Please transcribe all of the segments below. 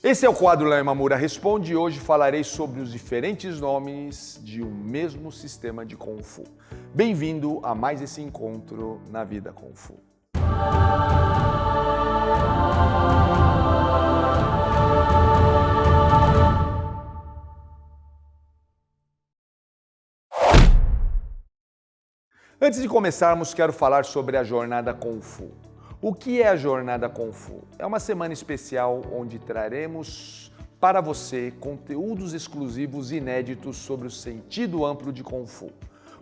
Esse é o quadro Léo Imamura Responde e hoje falarei sobre os diferentes nomes de um mesmo sistema de Kung Fu. Bem-vindo a mais esse encontro na vida Kung Fu. Antes de começarmos, quero falar sobre a Jornada Kung Fu. O que é a Jornada Kung Fu? É uma semana especial onde traremos para você conteúdos exclusivos e inéditos sobre o sentido amplo de Kung Fu.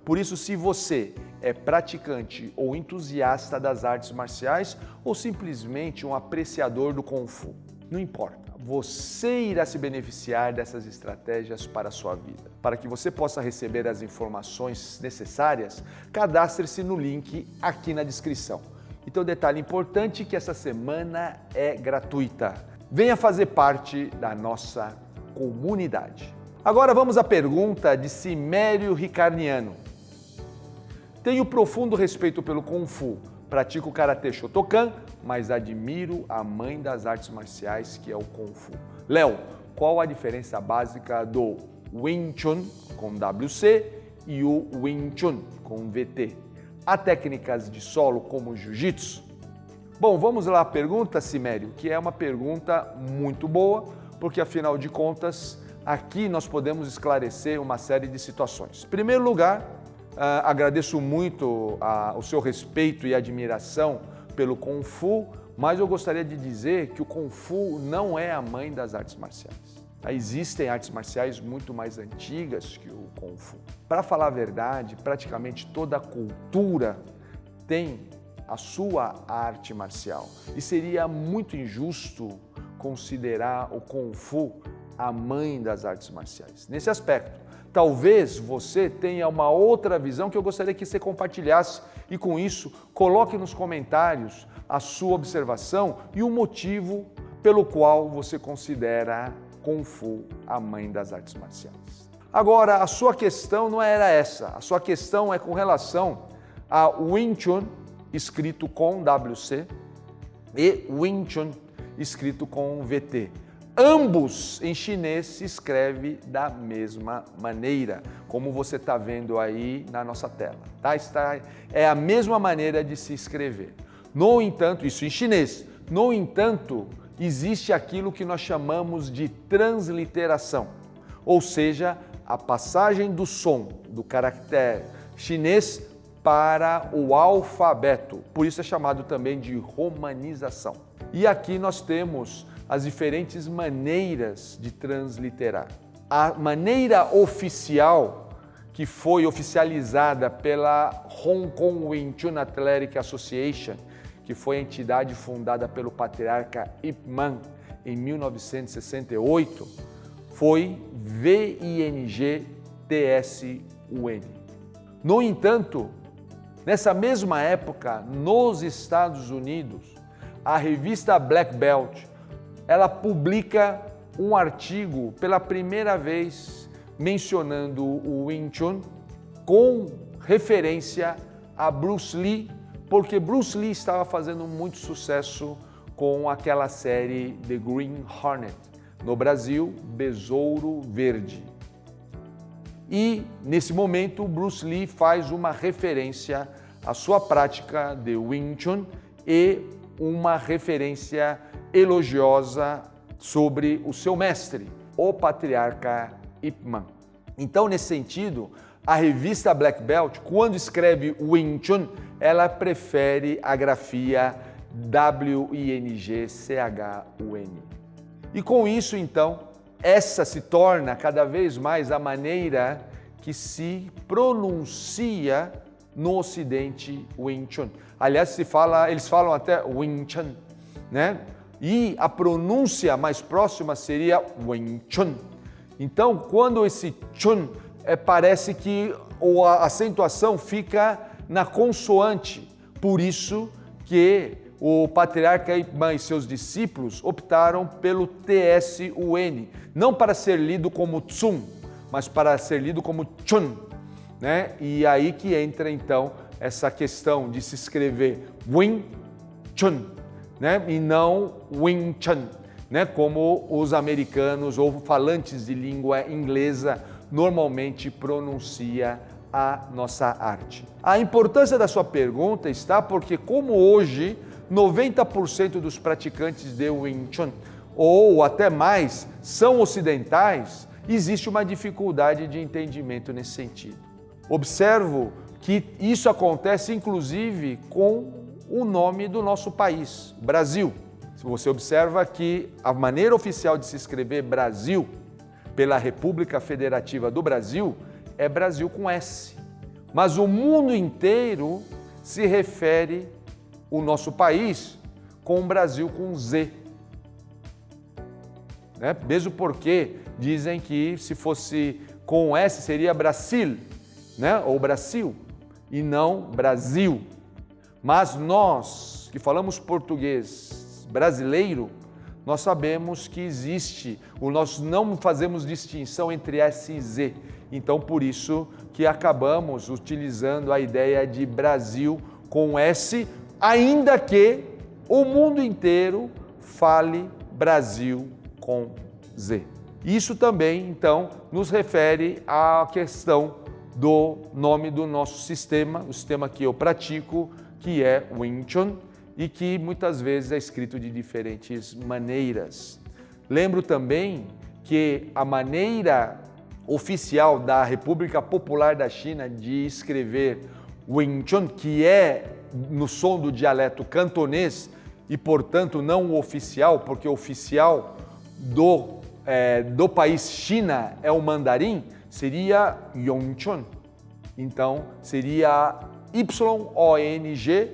Por isso, se você é praticante ou entusiasta das artes marciais ou simplesmente um apreciador do Kung Fu, não importa, você irá se beneficiar dessas estratégias para a sua vida. Para que você possa receber as informações necessárias, cadastre-se no link aqui na descrição. Então, detalhe importante que essa semana é gratuita. Venha fazer parte da nossa comunidade. Agora vamos à pergunta de Simério Ricarniano. Tenho profundo respeito pelo Kung Fu. Pratico o Karatê Shotokan, mas admiro a mãe das artes marciais, que é o Kung Fu. Léo, qual a diferença básica do Wing Chun com WC e o Wing Chun com VT? Há técnicas de solo como Jiu-Jitsu? Bom, vamos lá à pergunta, Simério, que é uma pergunta muito boa, porque afinal de contas, aqui nós podemos esclarecer uma série de situações. Em primeiro lugar, agradeço muito o seu respeito e admiração pelo Kung Fu, mas eu gostaria de dizer que o Kung Fu não é a mãe das artes marciais. Existem artes marciais muito mais antigas que o Kung Fu. Para falar a verdade, praticamente toda a cultura tem a sua arte marcial. E seria muito injusto considerar o Kung Fu a mãe das artes marciais. Nesse aspecto, talvez você tenha uma outra visão que eu gostaria que você compartilhasse e com isso coloque nos comentários a sua observação e o motivo pelo qual você considera Kung Fu a mãe das artes marciais. Agora, a sua questão não era essa. A sua questão é com relação a Wing Chun, escrito com WC, e Wing Chun, escrito com VT. Ambos em chinês se escreve da mesma maneira, como você está vendo aí na nossa tela. Tá? É a mesma maneira de se escrever. No entanto, isso em chinês. No entanto, existe aquilo que nós chamamos de transliteração, ou seja, a passagem do som do caractere chinês para o alfabeto. Por isso é chamado também de romanização. E aqui nós temos as diferentes maneiras de transliterar. A maneira oficial, que foi oficializada pela Hong Kong Wing Chun Athletic Association, que foi a entidade fundada pelo patriarca Ip Man em 1968, foi VING-TSUN. No entanto, nessa mesma época, nos Estados Unidos, a revista Black Belt, ela publica um artigo pela primeira vez mencionando o Wing Chun com referência a Bruce Lee, porque Bruce Lee estava fazendo muito sucesso com aquela série The Green Hornet, no Brasil, Besouro Verde. E, nesse momento, Bruce Lee faz uma referência à sua prática de Wing Chun e uma referência elogiosa sobre o seu mestre, o patriarca Ip Man. Então, nesse sentido, a revista Black Belt, quando escreve Wing Chun, ela prefere a grafia WINGCHUN. E com isso, então, essa se torna cada vez mais a maneira que se pronuncia no Ocidente Wing Chun. Aliás, eles falam até Wing Chun, né? E a pronúncia mais próxima seria Wing Chun. Então, quando esse Chun parece que a acentuação fica na consoante. Por isso que o patriarca Ip Man e seus discípulos optaram pelo TSUN, não para ser lido como Tsun, mas para ser lido como Chun, né? E aí que entra então essa questão de se escrever Wing Chun, né? E não Wing Chun. né, como os americanos ou falantes de língua inglesa normalmente pronuncia a nossa arte. A importância da sua pergunta está porque, como hoje 90% dos praticantes de Wing Chun, ou até mais, são ocidentais, existe uma dificuldade de entendimento nesse sentido. Observo que isso acontece inclusive com o nome do nosso país, Brasil. Se você observa que a maneira oficial de se escrever Brasil pela República Federativa do Brasil é Brasil com S. Mas o mundo inteiro se refere ao nosso país com Brasil com Z. Né? Mesmo porque dizem que se fosse com S seria Brasil, né? Ou Brasil, e não Brasil. Mas nós, que falamos português brasileiro, nós sabemos que existe, nós não fazemos distinção entre S e Z. Então, por isso que acabamos utilizando a ideia de Brasil com S, ainda que o mundo inteiro fale Brasil com Z. Isso também, então, nos refere à questão do nome do nosso sistema, o sistema que eu pratico, que é Wing Chun, e que muitas vezes é escrito de diferentes maneiras. Lembro também que a maneira oficial da República Popular da China de escrever Wing Chun, que é no som do dialeto cantonês e, portanto, não o oficial, porque o oficial do país China é o mandarim, seria Yongchun. Então, seria Y-O-N-G-C-H-U-N.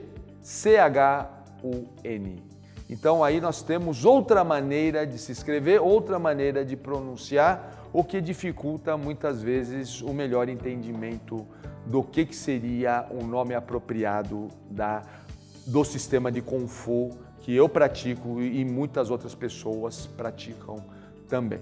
Então, aí nós temos outra maneira de se escrever, outra maneira de pronunciar, o que dificulta muitas vezes o melhor entendimento do que seria o nome apropriado do sistema de Kung Fu que eu pratico e muitas outras pessoas praticam também.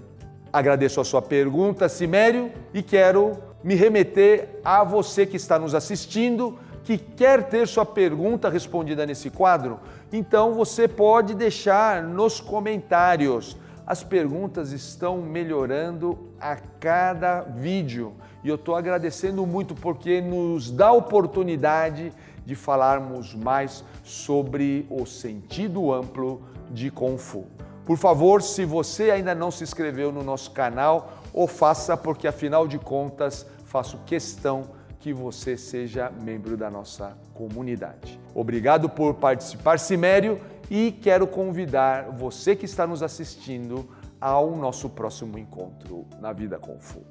Agradeço a sua pergunta, Cimério, e quero me remeter a você que está nos assistindo, que quer ter sua pergunta respondida nesse quadro. Então você pode deixar nos comentários. As perguntas estão melhorando a cada vídeo e eu estou agradecendo muito porque nos dá a oportunidade de falarmos mais sobre o sentido amplo de Kung Fu. Por favor, se você ainda não se inscreveu no nosso canal, o faça, porque afinal de contas faço questão que você seja membro da nossa comunidade. Obrigado por participar, Cimério, e quero convidar você que está nos assistindo ao nosso próximo encontro na Vida Kung Fu.